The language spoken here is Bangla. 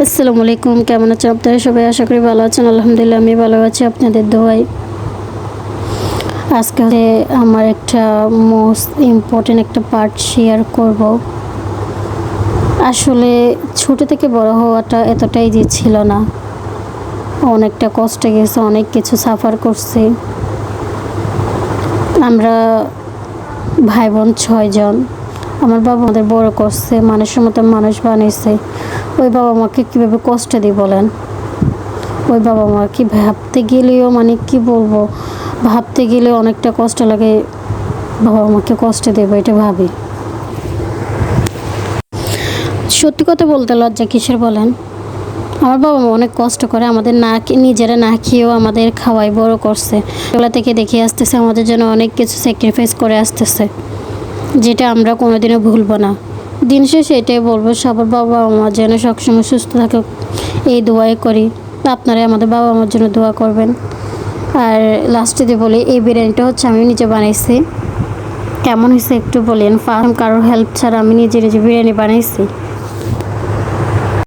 আসসালামু আলাইকুম, কেমন আছেন আপনারা সবাই? আশা করি ভালো আছেন। আলহামদুলিল্লাহ আমি ভালো আছি আপনাদের দোয়ায়। আজকে আমার একটা মোস্ট ইম্পর্টেন্ট একটা পার্ট শেয়ার করব। আসলে ছোট থেকে বড় হওয়াটা এতটাই যে ছিল না, অনেকটা কষ্টে গেছে, অনেক কিছু সাফার করছি। আমরা ভাই বোন 6 জন। আমার বাবা আমাদের বড় করছে, মানুষের মতো মানুষ বানিয়েছে। ওই বাবা মাকে কীভাবে কষ্ট দিই বলেন? ওই বাবা মা কি ভাবতে গেলেও মানে কি বলবো, ভাবতে গেলেও অনেকটা কষ্ট লাগে। বাবা মাকে কষ্ট দেবো এটা ভাবি। সত্যি কথা বলতে লজ্জা কিসের বলেন? আমার বাবা মা অনেক কষ্ট করে, আমাদের নিজেরা না খেয়েও আমাদের খাওয়াই বড় করছে। এগুলা থেকে দেখে আসতেছে আমাদের জন্য অনেক কিছু স্যাক্রিফাইস করে আসতেছে, যেটা আমরা কোনোদিনও ভুলবো না। দিন শেষে এটাই বলবো, সবার বাবা মা যেন সবসময় সুস্থ থাকে, এই দোয়াই করি। আপনারা আমাদের বাবা মার জন্য দোয়া করবেন। আর লাস্টে দিয়ে বলি, এই বিরিয়ানিটা হচ্ছে আমি নিজে বানাইছি। কেমন হয়েছে একটু বলেন। কারোর হেল্প ছাড়া আমি নিজে নিজে বিরিয়ানি বানাইছি।